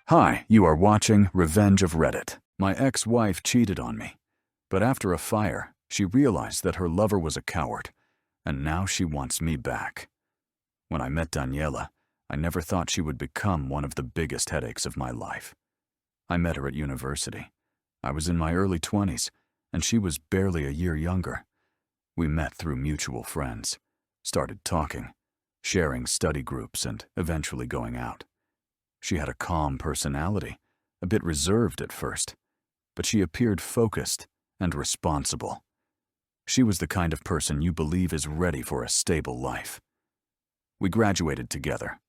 Hi, you are watching Revenge of Reddit. My ex-wife cheated on me, but after a fire, she realized that her lover was a coward, and now she wants me back. When I met Daniela, I never thought she would become one of the biggest headaches of my life. I met her at university. I was in my early 20s, and she was barely a year younger. We met through mutual friends, started talking, sharing study groups, and eventually going out. She had a calm personality, a bit reserved at first, but she appeared focused and responsible. She was the kind of person you believe is ready for a stable life. We graduated together,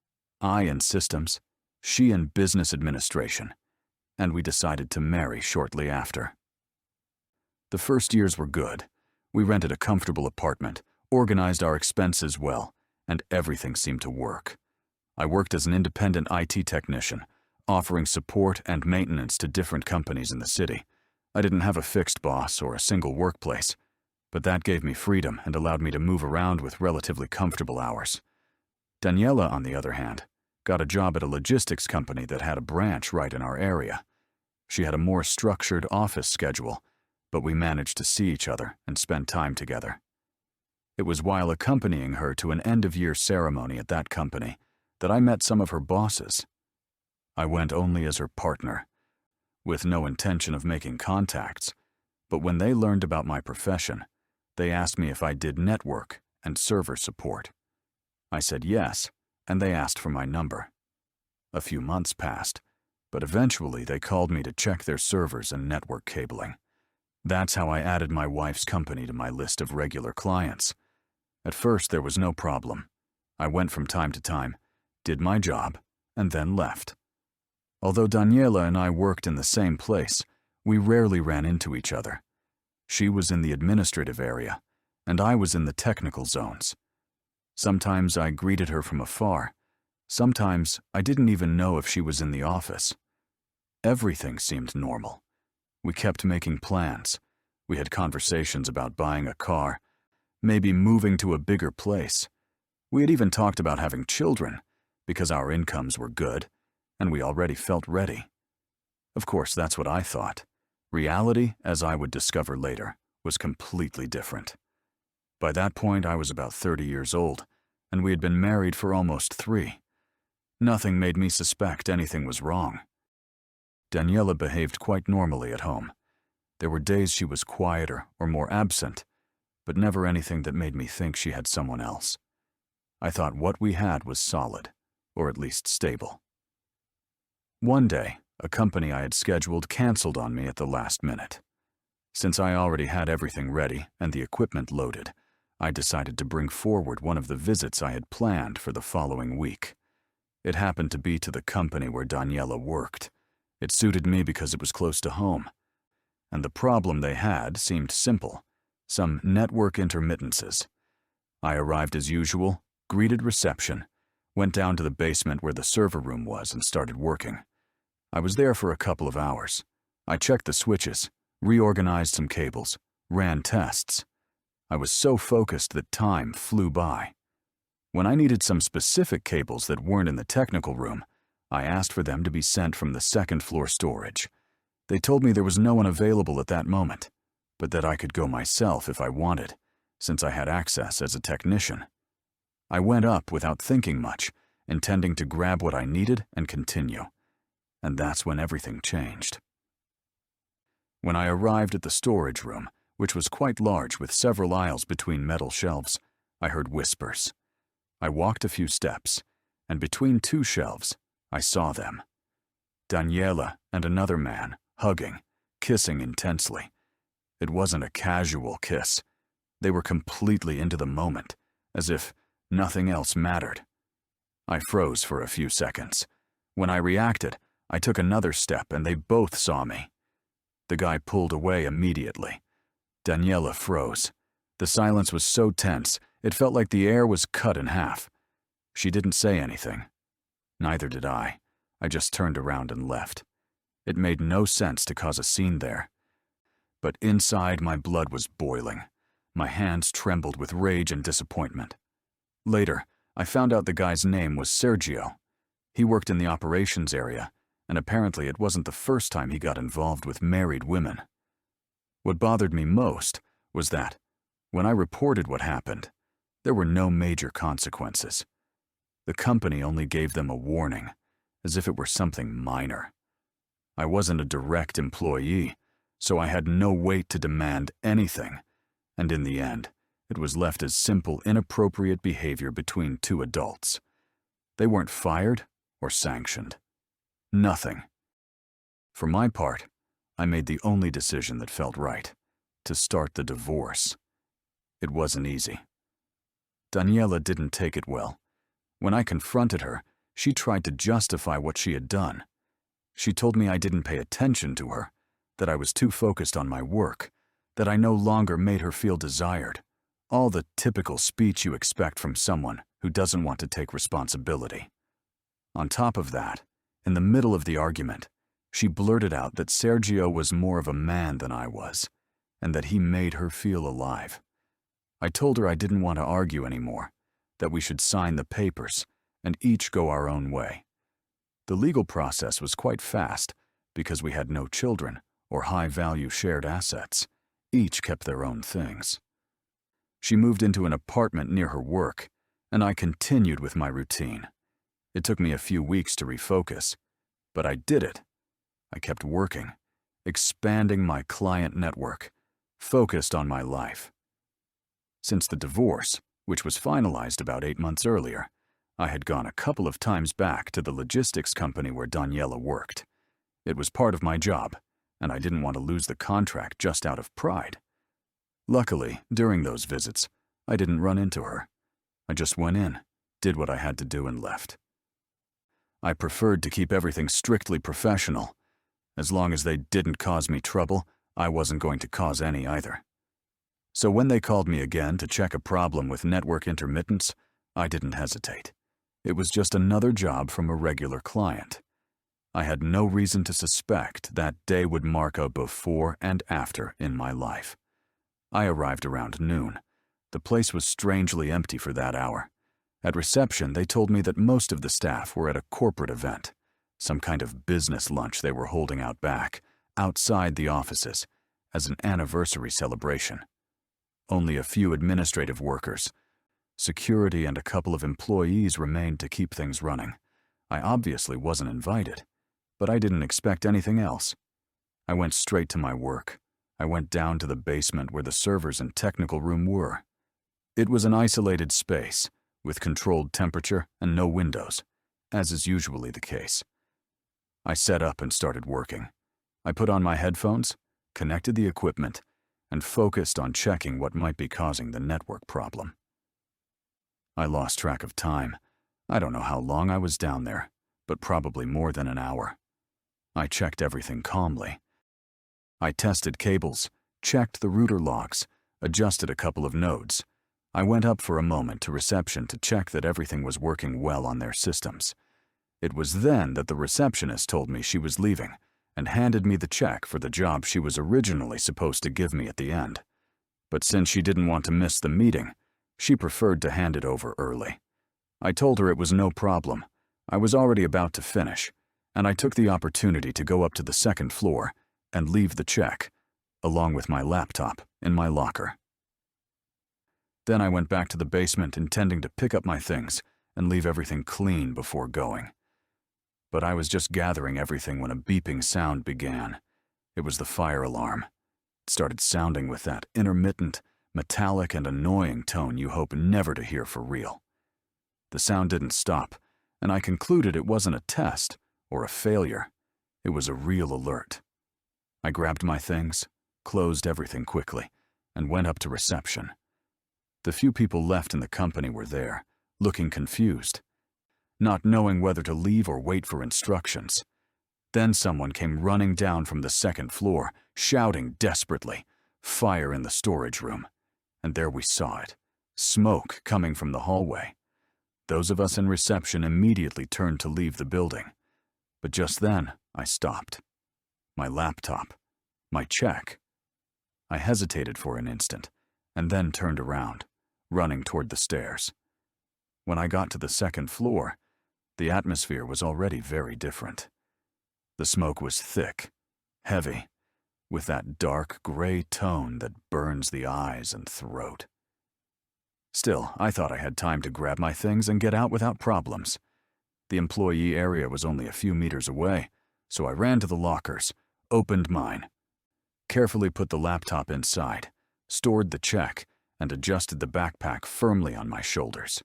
I in systems, she in business administration, and we decided to marry shortly after. The first years were good. We rented a comfortable apartment, organized our expenses well, and everything seemed to work. I worked as an independent IT technician, offering support and maintenance to different companies in the city. I didn't have a fixed boss or a single workplace, but that gave me freedom and allowed me to move around with relatively comfortable hours. Daniela, on the other hand, got a job at a logistics company that had a branch right in our area. She had a more structured office schedule, but we managed to see each other and spend time together. It was while accompanying her to an end-of-year ceremony at that company that I met some of her bosses. I went only as her partner, with no intention of making contacts, but when they learned about my profession, they asked me if I did network and server support. I said yes, and they asked for my number. A few months passed, but eventually they called me to check their servers and network cabling. That's how I added my wife's company to my list of regular clients. At first, there was no problem. I went from time to time, did my job, and then left. Although Daniela and I worked in the same place, we rarely ran into each other. She was in the administrative area, and I was in the technical zones. Sometimes I greeted her from afar. Sometimes I didn't even know if she was in the office. Everything seemed normal. We kept making plans. We had conversations about buying a car, maybe moving to a bigger place. We had even talked about having children, because our incomes were good, and we already felt ready. Of course, that's what I thought. Reality, as I would discover later, was completely different. By that point, I was about 30 years old, and we had been married for almost 3. Nothing made me suspect anything was wrong. Daniela behaved quite normally at home. There were days she was quieter or more absent, but never anything that made me think she had someone else. I thought what we had was solid, or at least stable. One day, a company I had scheduled canceled on me at the last minute. Since I already had everything ready and the equipment loaded, I decided to bring forward one of the visits I had planned for the following week. It happened to be to the company where Daniela worked. It suited me because it was close to home. And the problem they had seemed simple: some network intermittences. I arrived as usual, greeted reception, went down to the basement where the server room was and started working. I was there for a couple of hours. I checked the switches, reorganized some cables, ran tests. I was so focused that time flew by. When I needed some specific cables that weren't in the technical room, I asked for them to be sent from the second-floor storage. They told me there was no one available at that moment, but that I could go myself if I wanted, since I had access as a technician. I went up without thinking much, intending to grab what I needed and continue. And that's when everything changed. When I arrived at the storage room, which was quite large with several aisles between metal shelves, I heard whispers. I walked a few steps, and between 2 shelves, I saw them. Daniela and another man, hugging, kissing intensely. It wasn't a casual kiss. They were completely into the moment, as if nothing else mattered. I froze for a few seconds. When I reacted, I took another step and they both saw me. The guy pulled away immediately. Daniela froze. The silence was so tense, it felt like the air was cut in half. She didn't say anything. Neither did I. I just turned around and left. It made no sense to cause a scene there. But inside, my blood was boiling. My hands trembled with rage and disappointment. Later, I found out the guy's name was Sergio. He worked in the operations area, and apparently it wasn't the first time he got involved with married women. What bothered me most was that, when I reported what happened, there were no major consequences. The company only gave them a warning, as if it were something minor. I wasn't a direct employee, so I had no weight to demand anything, and in the end, it was left as simple, inappropriate behavior between two adults. They weren't fired or sanctioned. Nothing. For my part, I made the only decision that felt right: to start the divorce. It wasn't easy. Daniela didn't take it well. When I confronted her, she tried to justify what she had done. She told me I didn't pay attention to her, that I was too focused on my work, that I no longer made her feel desired. All the typical speech you expect from someone who doesn't want to take responsibility. On top of that, in the middle of the argument, she blurted out that Sergio was more of a man than I was, and that he made her feel alive. I told her I didn't want to argue anymore, that we should sign the papers and each go our own way. The legal process was quite fast because we had no children or high-value shared assets. Each kept their own things. She moved into an apartment near her work, and I continued with my routine. It took me a few weeks to refocus, but I did it. I kept working, expanding my client network, focused on my life. Since the divorce, which was finalized about 8 months earlier, I had gone a couple of times back to the logistics company where Daniela worked. It was part of my job, and I didn't want to lose the contract just out of pride. Luckily, during those visits, I didn't run into her. I just went in, did what I had to do, and left. I preferred to keep everything strictly professional. As long as they didn't cause me trouble, I wasn't going to cause any either. So when they called me again to check a problem with network intermittence, I didn't hesitate. It was just another job from a regular client. I had no reason to suspect that day would mark a before and after in my life. I arrived around noon. The place was strangely empty for that hour. At reception, they told me that most of the staff were at a corporate event, some kind of business lunch they were holding out back, outside the offices, as an anniversary celebration. Only a few administrative workers, security, and a couple of employees remained to keep things running. I obviously wasn't invited, but I didn't expect anything else. I went straight to my work. I went down to the basement where the servers and technical room were. It was an isolated space, with controlled temperature and no windows, as is usually the case. I set up and started working. I put on my headphones, connected the equipment, and focused on checking what might be causing the network problem. I lost track of time. I don't know how long I was down there, but probably more than an hour. I checked everything calmly. I tested cables, checked the router logs, adjusted a couple of nodes. I went up for a moment to reception to check that everything was working well on their systems. It was then that the receptionist told me she was leaving and handed me the check for the job she was originally supposed to give me at the end. But since she didn't want to miss the meeting, she preferred to hand it over early. I told her it was no problem. I was already about to finish, and I took the opportunity to go up to the second floor and leave the check, along with my laptop, in my locker. Then I went back to the basement intending to pick up my things and leave everything clean before going. But I was just gathering everything when a beeping sound began. It was the fire alarm. It started sounding with that intermittent, metallic, and annoying tone you hope never to hear for real. The sound didn't stop, and I concluded it wasn't a test or a failure. It was a real alert. I grabbed my things, closed everything quickly, and went up to reception. The few people left in the company were there, looking confused, not knowing whether to leave or wait for instructions. Then someone came running down from the second floor, shouting desperately, "Fire in the storage room." And there we saw it, smoke coming from the hallway. Those of us in reception immediately turned to leave the building. But just then, I stopped. My laptop. My check. I hesitated for an instant, and then turned around, running toward the stairs. When I got to the second floor, the atmosphere was already very different. The smoke was thick, heavy, with that dark gray tone that burns the eyes and throat. Still, I thought I had time to grab my things and get out without problems. The employee area was only a few meters away, so I ran to the lockers, opened mine, carefully put the laptop inside, stored the check, and adjusted the backpack firmly on my shoulders.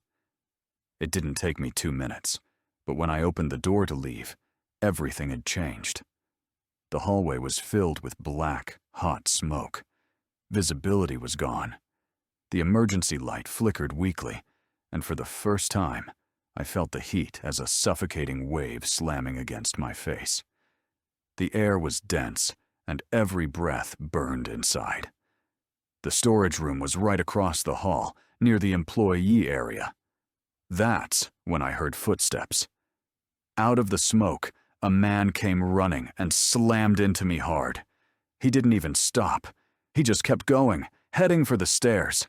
It didn't take me 2 minutes, but when I opened the door to leave, everything had changed. The hallway was filled with black, hot smoke. Visibility was gone. The emergency light flickered weakly, and for the first time, I felt the heat as a suffocating wave slamming against my face. The air was dense, and every breath burned inside. The storage room was right across the hall, near the employee area. That's when I heard footsteps. Out of the smoke, a man came running and slammed into me hard. He didn't even stop. He just kept going, heading for the stairs.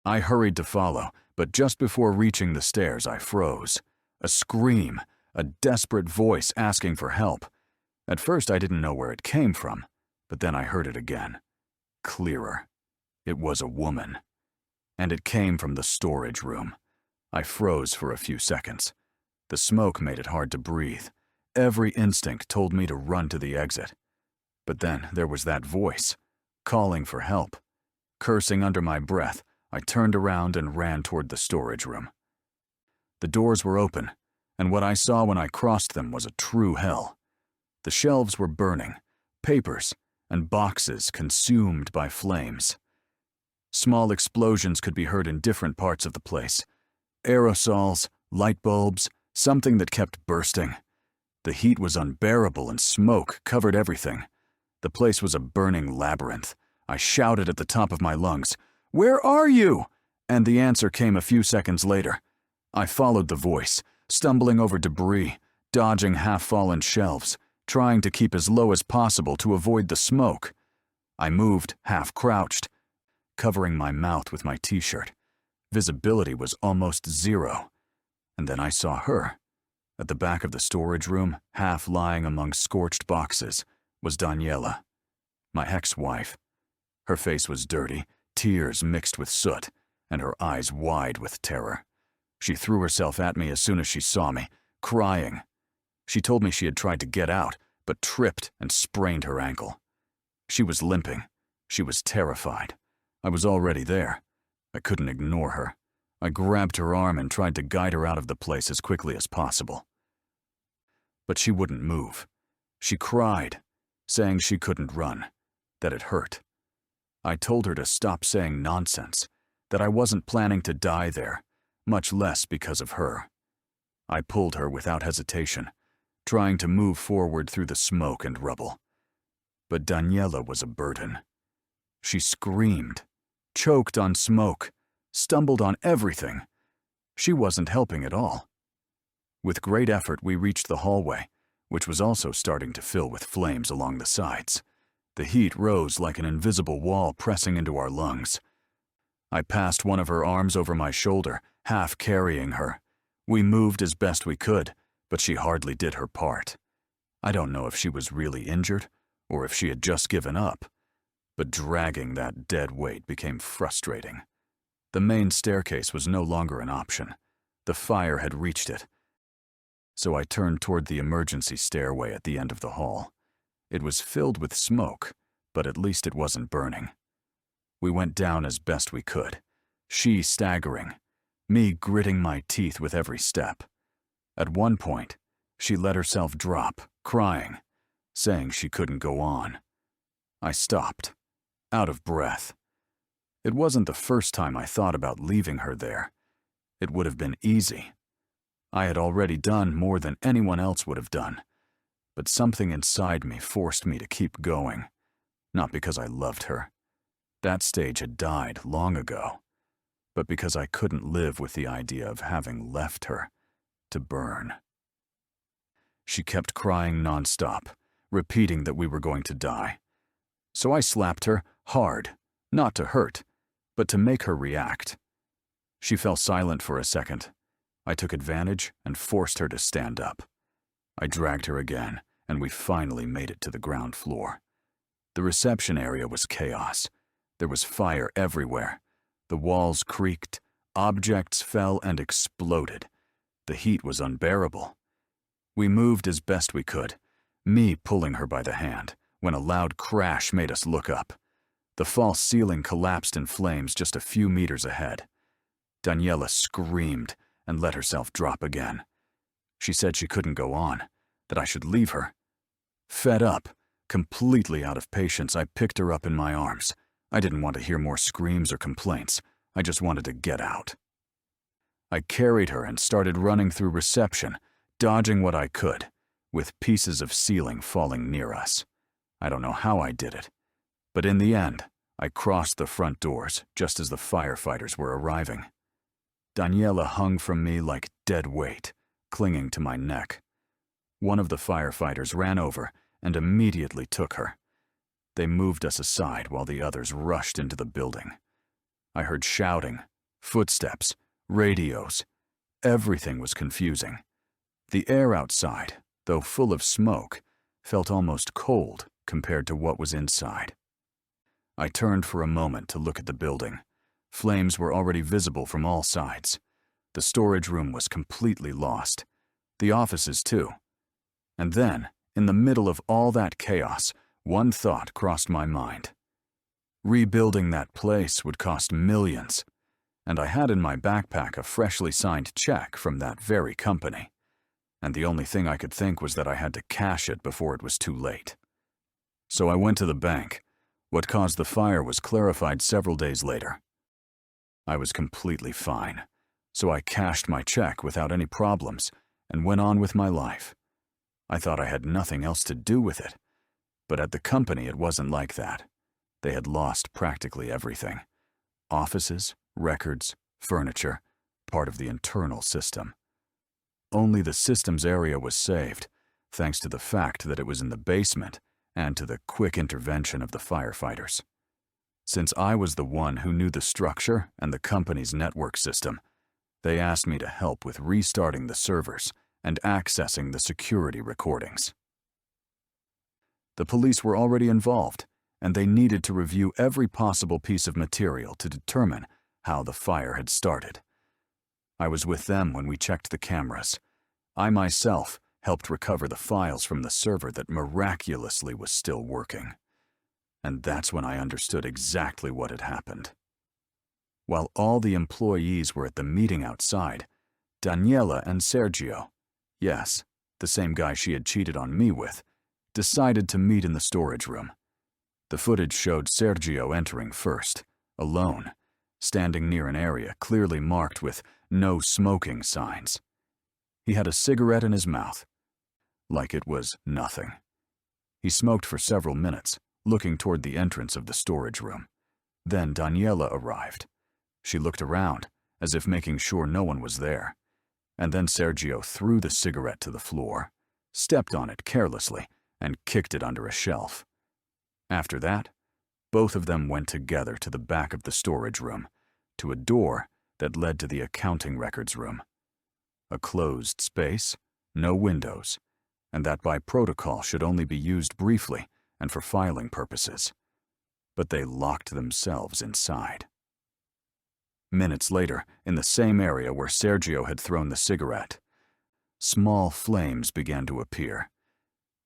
I hurried to follow, but just before reaching the stairs, I froze. A scream, a desperate voice asking for help. At first, I didn't know where it came from, but then I heard it again. Clearer. It was a woman. And it came from the storage room. I froze for a few seconds. The smoke made it hard to breathe. Every instinct told me to run to the exit. But then there was that voice, calling for help. Cursing under my breath, I turned around and ran toward the storage room. The doors were open, and what I saw when I crossed them was a true hell. The shelves were burning, papers and boxes consumed by flames. Small explosions could be heard in different parts of the place. Aerosols, light bulbs, something that kept bursting. The heat was unbearable and smoke covered everything. The place was a burning labyrinth. I shouted at the top of my lungs, "Where are you?" And the answer came a few seconds later. I followed the voice, stumbling over debris, dodging half-fallen shelves, trying to keep as low as possible to avoid the smoke. I moved, half-crouched, covering my mouth with my t-shirt. Visibility was almost zero. And then I saw her. At the back of the storage room, half lying among scorched boxes, was Daniela, my ex-wife. Her face was dirty, tears mixed with soot, and her eyes wide with terror. She threw herself at me as soon as she saw me, crying. She told me she had tried to get out, but tripped and sprained her ankle. She was limping. She was terrified. I was already there. I couldn't ignore her. I grabbed her arm and tried to guide her out of the place as quickly as possible. But she wouldn't move. She cried, saying she couldn't run, that it hurt. I told her to stop saying nonsense, that I wasn't planning to die there, much less because of her. I pulled her without hesitation, trying to move forward through the smoke and rubble. But Daniela was a burden. She screamed, choked on smoke, stumbled on everything. She wasn't helping at all. With great effort, we reached the hallway, which was also starting to fill with flames along the sides. The heat rose like an invisible wall pressing into our lungs. I passed one of her arms over my shoulder, half carrying her. We moved as best we could, but she hardly did her part. I don't know if she was really injured, or if she had just given up, but dragging that dead weight became frustrating. The main staircase was no longer an option. The fire had reached it. So I turned toward the emergency stairway at the end of the hall. It was filled with smoke, but at least it wasn't burning. We went down as best we could, she staggering, me gritting my teeth with every step. At one point, she let herself drop, crying, saying she couldn't go on. I stopped, out of breath. It wasn't the first time I thought about leaving her there. It would have been easy. I had already done more than anyone else would have done, but something inside me forced me to keep going, not because I loved her. That stage had died long ago, but because I couldn't live with the idea of having left her to burn. She kept crying nonstop, repeating that we were going to die. So I slapped her hard, not to hurt, but to make her react. She fell silent for a second. I took advantage and forced her to stand up. I dragged her again, and we finally made it to the ground floor. The reception area was chaos. There was fire everywhere. The walls creaked, objects fell and exploded. The heat was unbearable. We moved as best we could, me pulling her by the hand, when a loud crash made us look up. The false ceiling collapsed in flames just a few meters ahead. Daniela screamed and let herself drop again. She said she couldn't go on, that I should leave her. Fed up, completely out of patience, I picked her up in my arms. I didn't want to hear more screams or complaints. I just wanted to get out. I carried her and started running through reception, dodging what I could, with pieces of ceiling falling near us. I don't know how I did it, but in the end, I crossed the front doors just as the firefighters were arriving. Daniela hung from me like dead weight, clinging to my neck. One of the firefighters ran over and immediately took her. They moved us aside while the others rushed into the building. I heard shouting, footsteps, radios. Everything was confusing. The air outside, though full of smoke, felt almost cold compared to what was inside. I turned for a moment to look at the building. Flames were already visible from all sides. The storage room was completely lost. The offices, too. And then, in the middle of all that chaos, one thought crossed my mind. Rebuilding that place would cost millions, and I had in my backpack a freshly signed check from that very company. And the only thing I could think was that I had to cash it before it was too late. So I went to the bank. What caused the fire was clarified several days later. I was completely fine, so I cashed my check without any problems and went on with my life. I thought I had nothing else to do with it, but at the company it wasn't like that. They had lost practically everything. Offices, records, furniture, part of the internal system. Only the systems area was saved, thanks to the fact that it was in the basement and to the quick intervention of the firefighters. Since I was the one who knew the structure and the company's network system, they asked me to help with restarting the servers and accessing the security recordings. The police were already involved, and they needed to review every possible piece of material to determine how the fire had started. I was with them when we checked the cameras. I myself helped recover the files from the server that miraculously was still working. And that's when I understood exactly what had happened. While all the employees were at the meeting outside, Daniela and Sergio, yes, the same guy she had cheated on me with, decided to meet in the storage room. The footage showed Sergio entering first, alone, standing near an area clearly marked with no smoking signs. He had a cigarette in his mouth, like it was nothing. He smoked for several minutes, looking toward the entrance of the storage room. Then Daniela arrived. She looked around, as if making sure no one was there. And then Sergio threw the cigarette to the floor, stepped on it carelessly, and kicked it under a shelf. After that, both of them went together to the back of the storage room, to a door that led to the accounting records room. A closed space, no windows, and that by protocol should only be used briefly and for filing purposes. But they locked themselves inside. Minutes later, in the same area where Sergio had thrown the cigarette, small flames began to appear.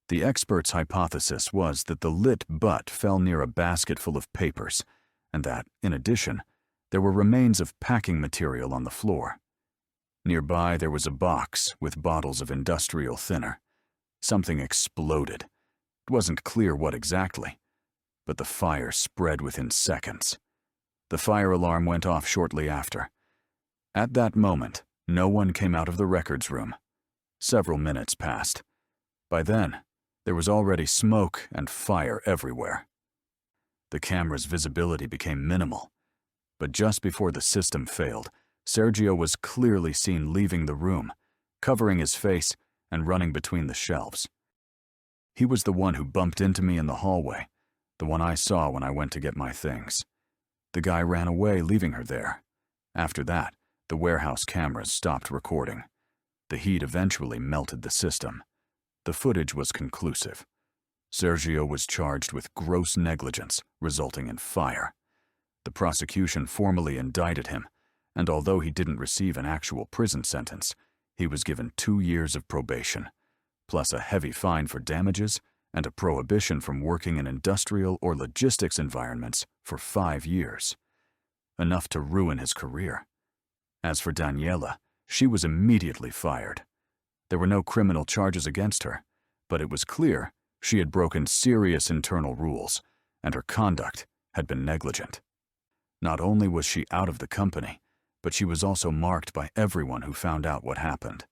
The expert's hypothesis was that the lit butt fell near a basket full of papers, and that, in addition, there were remains of packing material on the floor. Nearby there was a box with bottles of industrial thinner. Something exploded. It wasn't clear what exactly, but the fire spread within seconds. The fire alarm went off shortly after. At that moment, no one came out of the records room. Several minutes passed. By then, there was already smoke and fire everywhere. The camera's visibility became minimal, but just before the system failed, Sergio was clearly seen leaving the room, covering his face and running between the shelves. He was the one who bumped into me in the hallway, the one I saw when I went to get my things. The guy ran away, leaving her there. After that, the warehouse cameras stopped recording. The heat eventually melted the system. The footage was conclusive. Sergio was charged with gross negligence, resulting in fire. The prosecution formally indicted him, and although he didn't receive an actual prison sentence, he was given 2 years of probation, plus a heavy fine for damages and a prohibition from working in industrial or logistics environments for 5 years. Enough to ruin his career. As for Daniela, she was immediately fired. There were no criminal charges against her, but it was clear she had broken serious internal rules, and her conduct had been negligent. Not only was she out of the company, but she was also marked by everyone who found out what happened.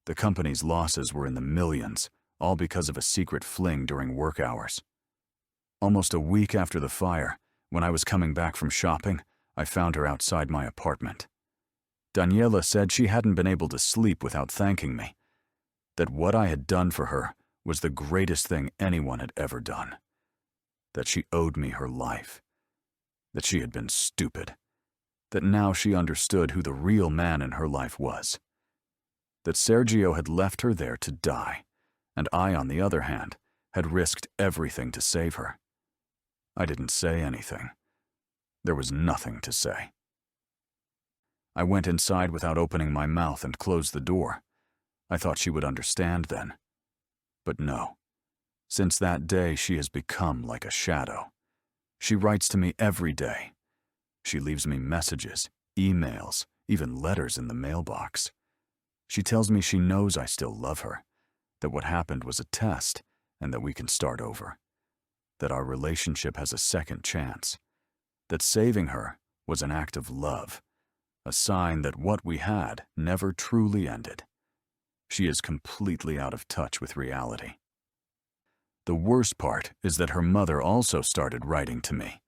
The company's losses were in the millions, all because of a secret fling during work hours. Almost a week after the fire, when I was coming back from shopping, I found her outside my apartment. Daniela said she hadn't been able to sleep without thanking me, that what I had done for her was the greatest thing anyone had ever done, that she owed me her life, that she had been stupid, that now she understood who the real man in her life was, that Sergio had left her there to die, and I, on the other hand, had risked everything to save her. I didn't say anything. There was nothing to say. I went inside without opening my mouth and closed the door. I thought she would understand then. But no. Since that day, she has become like a shadow. She writes to me every day. She leaves me messages, emails, even letters in the mailbox. She tells me she knows I still love her, that what happened was a test and that we can start over, that our relationship has a second chance, that saving her was an act of love, a sign that what we had never truly ended. She is completely out of touch with reality. The worst part is that her mother also started writing to me,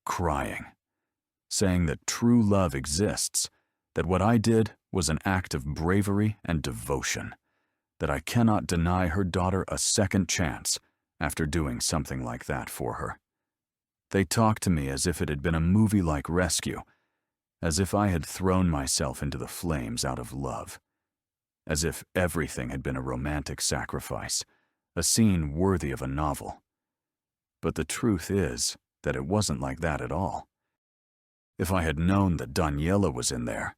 crying, saying that true love exists, that what I did was an act of bravery and devotion, that I cannot deny her daughter a second chance after doing something like that for her. They talked to me as if it had been a movie-like rescue, as if I had thrown myself into the flames out of love, as if everything had been a romantic sacrifice, a scene worthy of a novel. But the truth is that it wasn't like that at all. If I had known that Daniela was in there,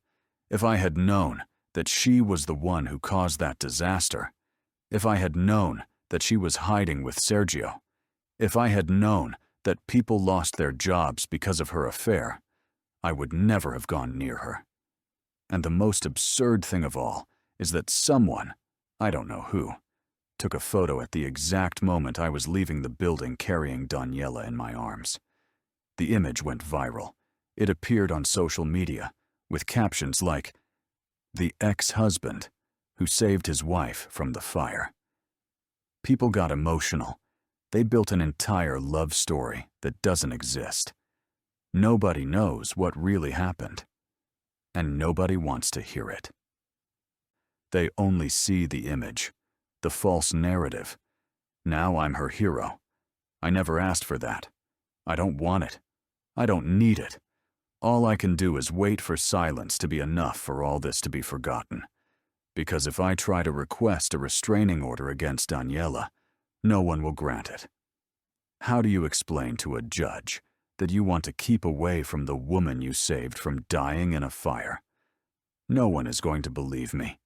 if I had known that she was the one who caused that disaster, if I had known that she was hiding with Sergio, if I had known that people lost their jobs because of her affair, I would never have gone near her. And the most absurd thing of all is that someone, I don't know who, took a photo at the exact moment I was leaving the building carrying Daniela in my arms. The image went viral. It appeared on social media with captions like, "The ex-husband who saved his wife from the fire." People got emotional. They built an entire love story that doesn't exist. Nobody knows what really happened, and nobody wants to hear it. They only see the image, the false narrative. Now I'm her hero. I never asked for that. I don't want it. I don't need it. All I can do is wait for silence to be enough for all this to be forgotten. Because if I try to request a restraining order against Daniela, no one will grant it. How do you explain to a judge that you want to keep away from the woman you saved from dying in a fire? No one is going to believe me.